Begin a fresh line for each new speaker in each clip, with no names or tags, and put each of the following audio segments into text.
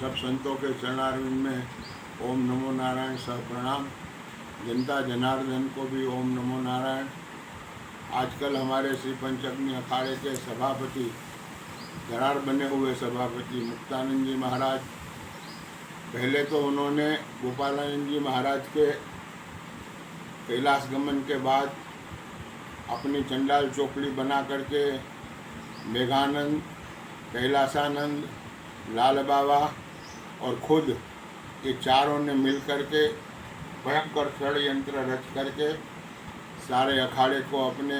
सब संतों के चरणारविंद में ओम नमो नारायण सह प्रणाम। जनता जनार्दन को भी ओम नमो नारायण। आजकल हमारे श्री पंचअग्नि अखाड़े के सभापति, दरार बने हुए सभापति मुक्तानंद जी महाराज, पहले तो उन्होंने गोपालानंद जी महाराज के कैलाश गमन के बाद अपनी चंडाल चौकड़ी बना करके मेघानंद, कैलाशानंद, लाल बाबा और खुद ये चारों ने मिल करके भयंकर षड्यंत्र रच करके सारे अखाड़े को अपने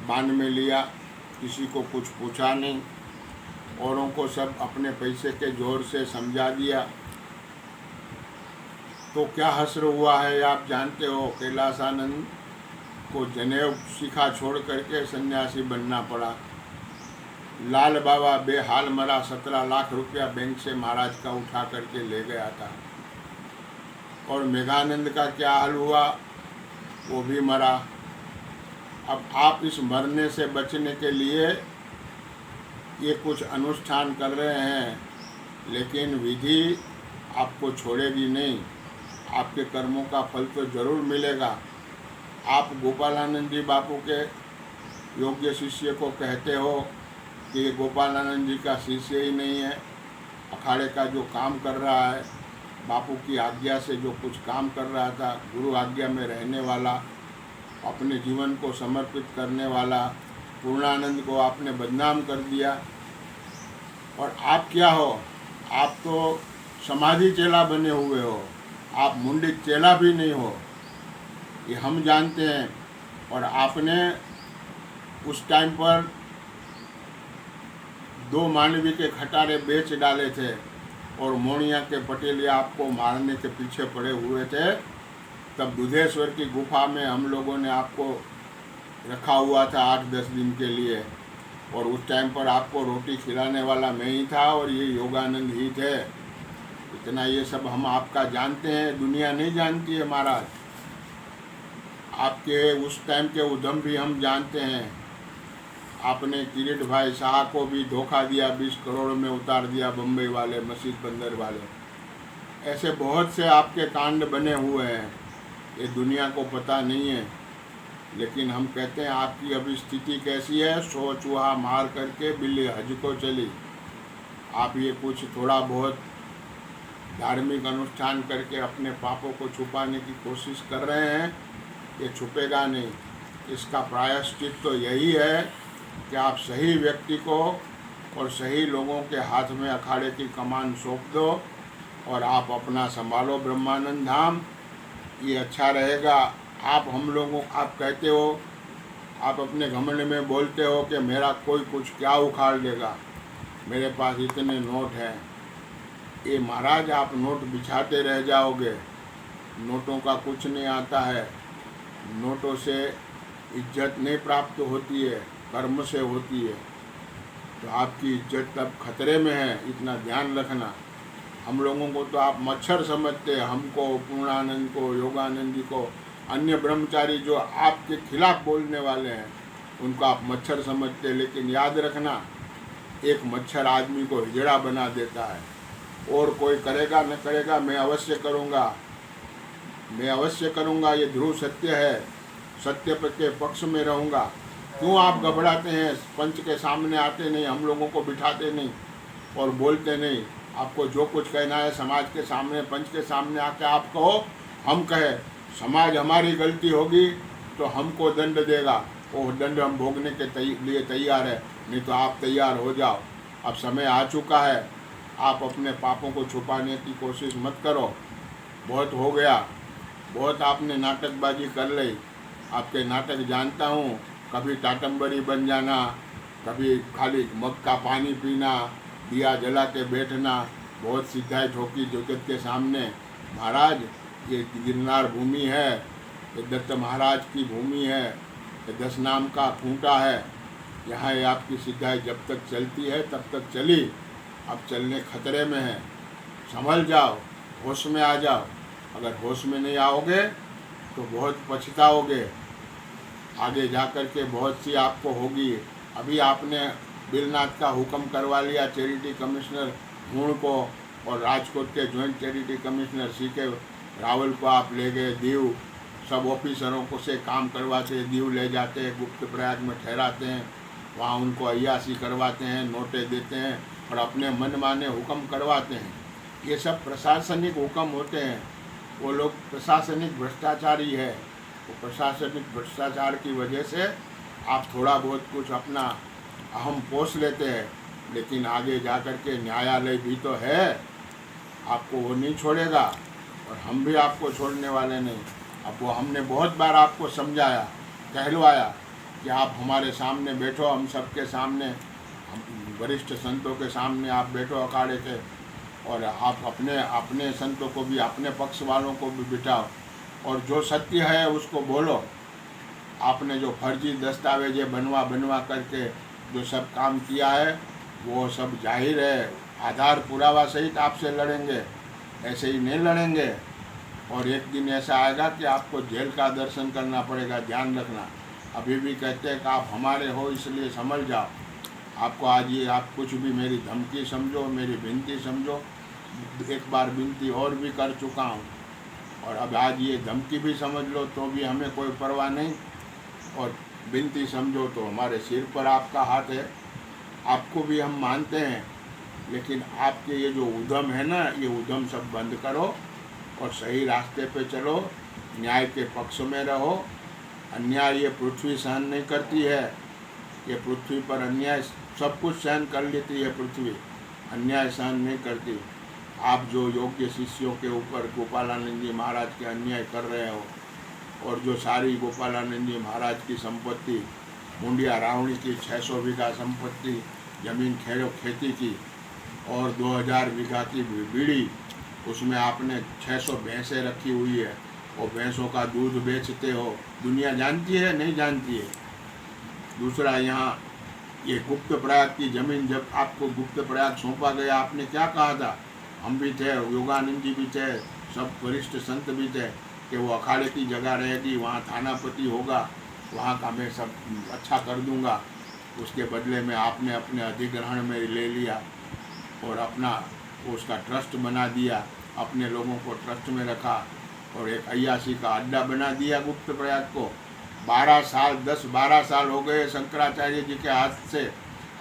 बांध में लिया। किसी को कुछ पूछा नहीं, औरों को सब अपने पैसे के जोर से समझा दिया। तो क्या हश्र हुआ है आप जानते हो। कैलाशानंद को जनेऊ शिखा छोड़ करके सन्यासी बनना पड़ा। लाल बाबा बेहाल मरा, 17 लाख रुपया बैंक से महाराज का उठा करके ले गया था। और मेघानंद का क्या हाल हुआ, वो भी मरा। अब आप इस मरने से बचने के लिए ये कुछ अनुष्ठान कर रहे हैं, लेकिन विधि आपको छोड़ेगी नहीं। आपके कर्मों का फल तो जरूर मिलेगा। आप गोपालानंद जी बापू के योग्य शिष्य को कहते हो कि ये गोपालानंद जी का शिष्य ही नहीं है। अखाड़े का जो काम कर रहा है, बापू की आज्ञा से जो कुछ काम कर रहा था, गुरु आज्ञा में रहने वाला, अपने जीवन को समर्पित करने वाला पूर्णानंद को आपने बदनाम कर दिया। और आप क्या हो, आप तो समाधि चेला बने हुए हो, आप मुंडित चेला भी नहीं हो, ये हम जानते हैं। और आपने उस टाइम पर 2 मानवी के खटारे बेच डाले थे और मोनिया के पटेलिया आपको मारने के पीछे पड़े हुए थे। तब दुधेश्वर की गुफा में हम लोगों ने आपको रखा हुआ था 8-10 दिन के लिए, और उस टाइम पर आपको रोटी खिलाने वाला मैं ही था और ये योगानंद ही थे। इतना ये सब हम आपका जानते हैं, दुनिया नहीं जानती है महाराज। आपके उस टाइम के उद्यम भी हम जानते हैं। आपने किरीट भाई शाह को भी धोखा दिया, 20 करोड़ में उतार दिया बम्बई वाले, मस्जिद बंदर वाले। ऐसे बहुत से आपके कांड बने हुए हैं, ये दुनिया को पता नहीं है। लेकिन हम कहते हैं आपकी अभी स्थिति कैसी है। 100 चूहा मार करके बिल्ली हज को चली। आप ये कुछ थोड़ा बहुत धार्मिक अनुष्ठान करके अपने पापों को छुपाने की कोशिश कर रहे हैं, ये छुपेगा नहीं। इसका प्रायश्चित तो यही है कि आप सही व्यक्ति को और सही लोगों के हाथ में अखाड़े की कमान सौंप दो और आप अपना संभालो ब्रह्मानंद धाम, ये अच्छा रहेगा। आप हम लोगों, आप कहते हो, आप अपने घमंड में बोलते हो कि मेरा कोई कुछ क्या उखाड़ लेगा, मेरे पास इतने नोट हैं। ये महाराज आप नोट बिछाते रह जाओगे, नोटों का कुछ नहीं आता है। नोटों से इज्जत नहीं प्राप्त होती है, कर्म से होती है। तो आपकी इज्जत तब खतरे में है, इतना ध्यान रखना। हम लोगों को तो आप मच्छर समझते हैं, हमको, पूर्णानंद को, योगानंद जी को, अन्य ब्रह्मचारी जो आपके खिलाफ बोलने वाले हैं उनको आप मच्छर समझते हैं। लेकिन याद रखना, एक मच्छर आदमी को हिजड़ा बना देता है। और कोई करेगा न करेगा, मैं अवश्य करूँगा, मैं अवश्य करूँगा, ये ध्रुव सत्य है। सत्य के पक्ष में रहूँगा। क्यों आप घबराते हैं, पंच के सामने आते नहीं, हम लोगों को बिठाते नहीं और बोलते नहीं। आपको जो कुछ कहना है समाज के सामने, पंच के सामने आके आप कहो, हम कहे। समाज हमारी गलती होगी तो हमको दंड देगा, वो दंड हम भोगने के लिए तैयार है। नहीं तो आप तैयार हो जाओ, अब समय आ चुका है। आप अपने पापों को छुपाने की कोशिश मत करो, बहुत हो गया, बहुत आपने नाटकबाजी कर ली। आपके नाटक जानता हूँ, कभी टाटम्बरी बन जाना, कभी खाली मग का पानी पीना, दिया जला के बैठना, बहुत सिद्धाई ठोकी जगत के सामने। महाराज, ये गिरनार भूमि है, ये दत्त महाराज की भूमि है, ये 10 नाम का खूंटा है। यहाँ आपकी सिद्धाई जब तक चलती है तब तक चली, अब चलने खतरे में है। संभल जाओ, होश में आ जाओ। अगर होश में नहीं आओगे तो बहुत पछताओगे, आगे जा कर के बहुत सी आपको होगी। अभी आपने बिलनाथ का हुक्म करवा लिया चैरिटी कमिश्नर हूण को और राजकोट के joint charity commissioner CK Rawal को आप ले गए दीव, सब ऑफिसरों को से काम करवाते, दीव ले जाते हैं, गुप्त प्रयाग में ठहराते हैं, वहाँ उनको अय्यासी करवाते हैं, नोटे देते हैं और अपने मनमाने हुक्म करवाते हैं। ये सब प्रशासनिक हुक्म होते हैं। वो लोग प्रशासनिक भ्रष्टाचारी है। वो प्रशासनिक भ्रष्टाचार की वजह से आप थोड़ा बहुत कुछ अपना अहम पोष लेते हैं, लेकिन आगे जा कर के न्यायालय भी तो है, आपको वो नहीं छोड़ेगा और हम भी आपको छोड़ने वाले नहीं। अब वो हमने बहुत बार आपको समझाया, कहलवाया कि आप हमारे सामने बैठो, हम सबके सामने, हम वरिष्ठ संतों के सामने आप बैठो अखाड़े के, और आप अपने संतों को भी, अपने पक्ष वालों को भी बिठाओ और जो सत्य है उसको बोलो। आपने जो फर्जी दस्तावेजें बनवा करके जो सब काम किया है वो सब जाहिर है, आधार पुरावा सहित आपसे लड़ेंगे, ऐसे ही नहीं लड़ेंगे। और एक दिन ऐसा आएगा कि आपको जेल का दर्शन करना पड़ेगा, ध्यान रखना। अभी भी कहते हैं कि आप हमारे हो इसलिए समझ जाओ। आपको आज ये, आप कुछ भी मेरी धमकी समझो, मेरी विनती समझो, एक बार विनती और भी कर चुका हूँ, और अब आज ये धमकी भी समझ लो तो भी हमें कोई परवाह नहीं, और विनती समझो तो हमारे सिर पर आपका हाथ है। आपको भी हम मानते हैं, लेकिन आपके ये जो उद्यम है ना, ये उद्यम सब बंद करो और सही रास्ते पे चलो, न्याय के पक्ष में रहो। अन्याय ये पृथ्वी सहन नहीं करती है, ये पृथ्वी पर अन्याय सब कुछ सहन कर लेती है पृथ्वी, अन्याय सहन नहीं करती। आप जो योग्य शिष्यों के ऊपर गोपालानंद जी महाराज के अन्याय कर रहे हो, और जो सारी गोपालानंद जी महाराज की संपत्ति, मुंडिया रावणी की 600 बीघा संपत्ति जमीन खेती की, और 2000 बीघा की बीड़ी, उसमें आपने 600 भैंसें रखी हुई है, और भैंसों का दूध बेचते हो, दुनिया जानती है नहीं जानती है। दूसरा, यहाँ ये गुप्त प्रयाग की ज़मीन, जब आपको गुप्त प्रयाग सौंपा गया, आपने क्या कहा था? हम भी थे, योगानंद जी भी थे, सब वरिष्ठ संत भी थे, कि वो अखाड़े की जगह रहेगी, वहाँ थानापति होगा, वहाँ का मैं सब अच्छा कर दूँगा। उसके बदले में आपने अपने अधिग्रहण में ले लिया और अपना उसका ट्रस्ट बना दिया, अपने लोगों को ट्रस्ट में रखा और एक अय्यासी का अड्डा बना दिया गुप्त प्रयाग को। 10-12 साल हो गए शंकराचार्य जी के हाथ से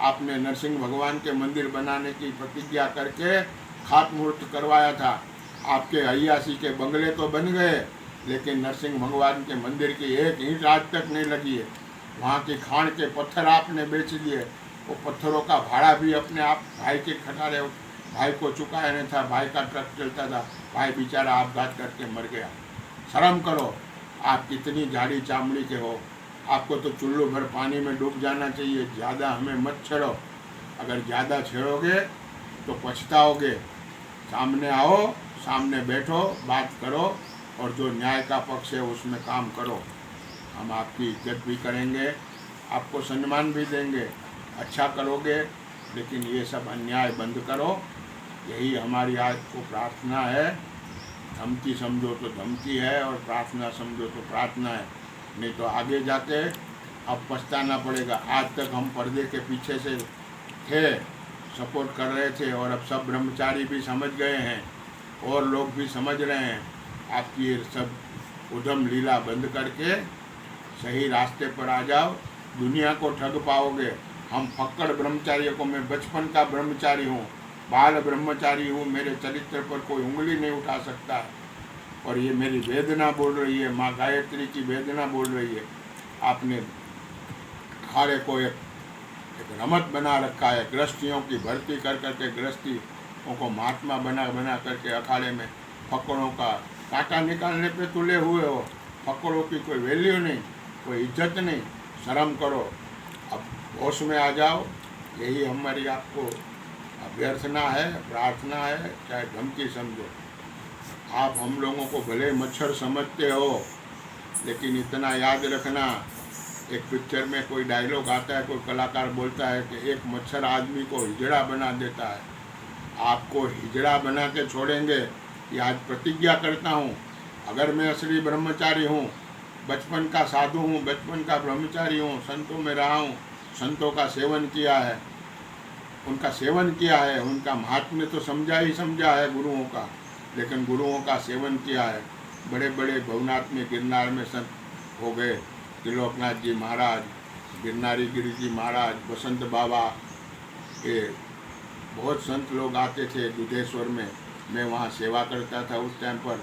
आपने नरसिंह भगवान के मंदिर बनाने की प्रतिज्ञा करके खातमुहूर्त करवाया था। आपके अय्यासी के बंगले तो बन गए, लेकिन नरसिंह भगवान के मंदिर की एक ईंट आज तक नहीं लगी है। वहाँ की खान के पत्थर आपने बेच दिए, वो पत्थरों का भाड़ा भी अपने आप भाई के खटारे, भाई को चुकाया नहीं था, भाई का ट्रक चलता था, भाई बेचारा आपघात करके मर गया। शर्म करो, आप कितनी झाड़ी चामड़ी के हो, आपको तो चुल्लू भर पानी में डूब जाना चाहिए। ज़्यादा हमें मत छेड़ो, अगर ज़्यादा छेड़ोगे तो पछताओगे। सामने आओ, सामने बैठो, बात करो और जो न्याय का पक्ष है उसमें काम करो। हम आपकी इज्जत भी करेंगे, आपको सम्मान भी देंगे, अच्छा करोगे, लेकिन ये सब अन्याय बंद करो। यही हमारी आज को प्रार्थना है। धमकी समझो तो धमकी है और प्रार्थना समझो तो प्रार्थना है, नहीं तो आगे जाके अब पछताना पड़ेगा। आज तक हम पर्दे के पीछे से थे, सपोर्ट कर रहे थे, और अब सब ब्रह्मचारी भी समझ गए हैं और लोग भी समझ रहे हैं। आपकी ये सब उद्यम लीला बंद करके सही रास्ते पर आ जाओ, दुनिया को ठग पाओगे। हम फक्कड़ ब्रह्मचारियों को, मैं बचपन का ब्रह्मचारी हूँ, बाल ब्रह्मचारी हूँ, मेरे चरित्र पर कोई उंगली नहीं उठा सकता है। और ये मेरी वेदना बोल रही है, माँ गायत्री की वेदना बोल रही है। आपने अखाड़े को एक रमत बना रखा है, गृहस्थियों की भर्ती कर करके गृहस्थियों को महात्मा बना करके अखाड़े में फक्कड़ों का कांटा निकालने पे तुले हुए हो। फक्कड़ों की कोई वैल्यू नहीं, कोई इज्जत नहीं, शर्म करो, अब होश में आ जाओ। यही हमारी आपको अभ्यर्थना है, प्रार्थना है, चाहे धमकी समझो। आप हम लोगों को भले मच्छर समझते हो, लेकिन इतना याद रखना, एक पिक्चर में कोई डायलॉग आता है, कोई कलाकार बोलता है कि एक मच्छर आदमी को हिजड़ा बना देता है। आपको हिजड़ा बना के छोड़ेंगे, ये आज प्रतिज्ञा करता हूँ। अगर मैं असली ब्रह्मचारी हूँ, बचपन का साधु हूँ, बचपन का ब्रह्मचारी हूँ, संतों में रहा हूँ, संतों का सेवन किया है, उनका सेवन किया है, उनका महात्म्य तो समझा ही समझा है गुरुओं का, लेकिन गुरुओं का सेवन किया है। बड़े बड़े भवनाथ में, गिरनार में संत हो गए, त्रिलोकनाथ जी महाराज, गिरनारी गिरी जी महाराज, बसंत बाबा, ये बहुत संत लोग आते थे दुधेश्वर में। मैं वहाँ सेवा करता था उस टाइम पर,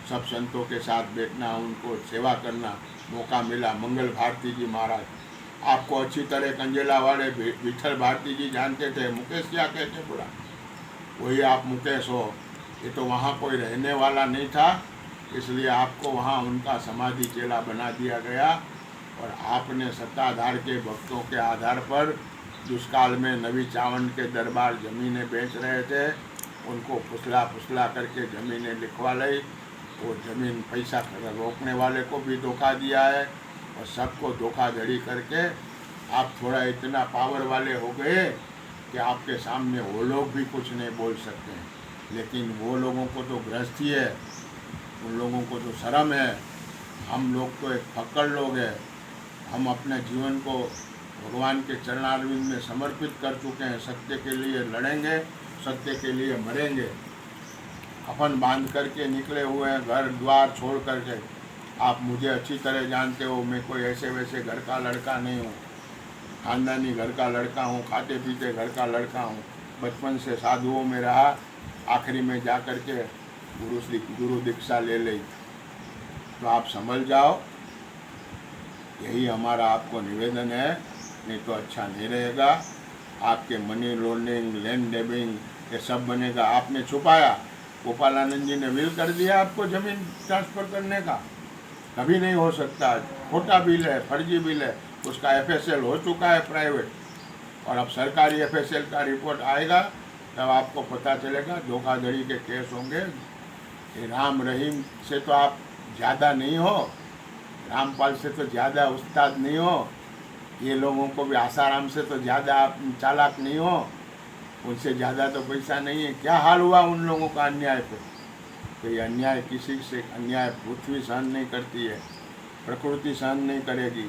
सब संतों के साथ बैठना, उनको सेवा करना मौका मिला। मंगल भारती जी महाराज, आपको अच्छी तरह कंजेला वाले विठल भारती जी जानते थे, मुकेश क्या कहते पूरा, वही आप मुकेश हो। ये तो वहाँ कोई रहने वाला नहीं था, इसलिए आपको वहाँ उनका समाधि चेला बना दिया गया। और आपने सत्ताधार के भक्तों के आधार पर दुष्काल में नवी चावंड के दरबार ज़मीनें बेच रहे थे, उनको फुसला करके ज़मीनें लिखवा ली। वो ज़मीन पैसा रोकने वाले को भी धोखा दिया है, और सबको धोखाधड़ी करके आप थोड़ा इतना पावर वाले हो गए कि आपके सामने वो लोग भी कुछ नहीं बोल सकते हैं। लेकिन वो लोगों को तो गृहस्थी है, उन लोगों को तो शर्म है। हम लोग तो एक फक्कड़ लोग हैं, हम अपने जीवन को भगवान के चरणारविंद में समर्पित कर चुके हैं। सत्य के लिए लड़ेंगे, सत्य के लिए मरेंगे। अपन बांध करके निकले हुए हैं, घर द्वार छोड़ करके। आप मुझे अच्छी तरह जानते हो, मैं कोई ऐसे वैसे घर का लड़का नहीं हूँ, खानदानी घर का लड़का हूँ, खाते पीते घर का लड़का हूँ। बचपन से साधुओं में रहा, आखिरी में जा कर के गुरु दीक्षा ले ली। तो आप समझ जाओ, यही हमारा आपको निवेदन है, नहीं तो अच्छा नहीं रहेगा। आपके मनी लॉन्ड्रिंग, लैंड डेबिंग, ये सब बनेगा। आपने छुपाया, गोपालानंद जी ने विल कर दिया आपको ज़मीन ट्रांसफ़र करने का, कभी नहीं हो सकता। खोटा बिल है, फर्जी बिल है, उसका FSL हो चुका है प्राइवेट, और अब सरकारी FSL का रिपोर्ट आएगा तब आपको पता चलेगा। धोखाधड़ी के केस होंगे। राम रहीम से तो आप ज़्यादा नहीं हो, रामपाल से तो ज़्यादा उस्ताद नहीं हो, ये लोगों को भी आसाराम से तो ज़्यादा आप चालाक नहीं हो, उनसे ज़्यादा तो पैसा नहीं है। क्या हाल हुआ उन लोगों का अन्याय पे। तो ये अन्याय, किसी से अन्याय पृथ्वी सहन नहीं करती है, प्रकृति सहन नहीं करेगी।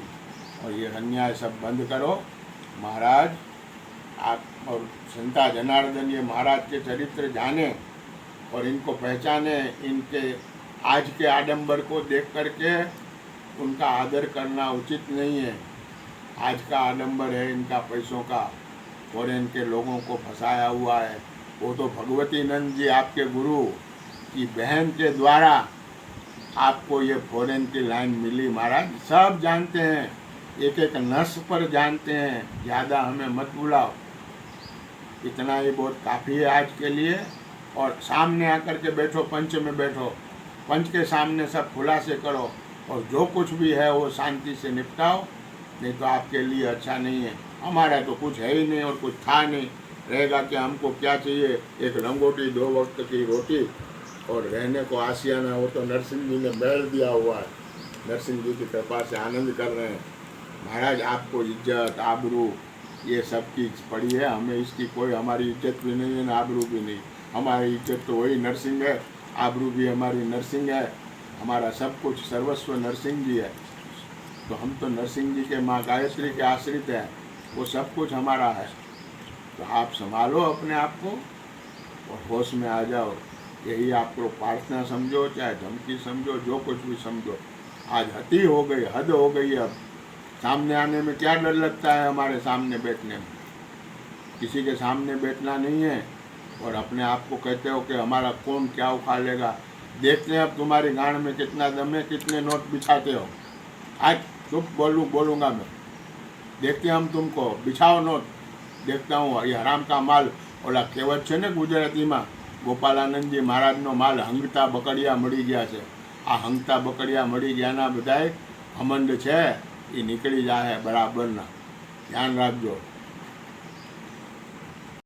और ये अन्याय सब बंद करो। महाराज आप और संता जनार्दन ये महाराज के चरित्र जाने और इनको पहचाने। इनके आज के आडंबर को देख करके उनका आदर करना उचित नहीं है। आज का आडंबर है इनका पैसों का, फॉरेन के लोगों को फंसाया हुआ है। वो तो भगवती नंद जी आपके गुरु की बहन के द्वारा आपको ये फॉरेन की लाइन मिली। महाराज सब जानते हैं, एक एक नस पर जानते हैं, ज़्यादा हमें मत बुलाओ। इतना ही बहुत काफ़ी है आज के लिए। और सामने आकर के बैठो, पंच में बैठो, पंच के सामने सब खुलासे करो, और जो कुछ भी है वो शांति से निपटाओ, नहीं तो आपके लिए अच्छा नहीं है। हमारा तो कुछ है ही नहीं और कुछ था नहीं, रहेगा कि हमको क्या चाहिए, एक लंगोटी, 2 वक्त की रोटी और रहने को आशियाना। वो तो नरसिंह जी ने बैल दिया हुआ है, नरसिंह जी की कृपा से आनंद कर रहे हैं। महाराज आपको इज्जत आबरू ये सब चीज़ पड़ी है, हमें इसकी कोई, हमारी इज्जत भी नहीं है ना आबरू भी नहीं। हमारी इज्जत तो वही नरसिंह है, आबरू भी हमारी नरसिंह है, हमारा सब कुछ सर्वस्व नरसिंह जी है। तो हम तो नरसिंह जी के माँ गायत्री के आश्रित हैं, वो सब कुछ हमारा है। तो आप संभालो अपने आप को और होश में आ जाओ। यही आपको प्रार्थना समझो, चाहे धमकी समझो, जो कुछ भी समझो। आज हती हो गई, हद हो गई। अब सामने आने में क्या डर लगता है, हमारे सामने बैठने में। किसी के सामने बैठना नहीं है, और अपने आप को कहते हो कि हमारा कौन क्या उखाड़ लेगा। देखते हैं अब तुम्हारी गांड में कितना दम है, कितने नोट बिछाते हो। आज चुप बोलूँगा मैं, देखते हैं हम तुमको, बिछाओ नोट, देखता हूँ। ये हराम का माल, ओला कहेवत है ने गुजराती में, गोपालानंदजी महाराजनो माल हंगता बकड़िया मળી ગયા છે। आ हंगता बकड़िया मળી ગયાના બધાય ઘમંડ છે એ નીકળી જાય બરાબરના, ધ્યાન રાખજો।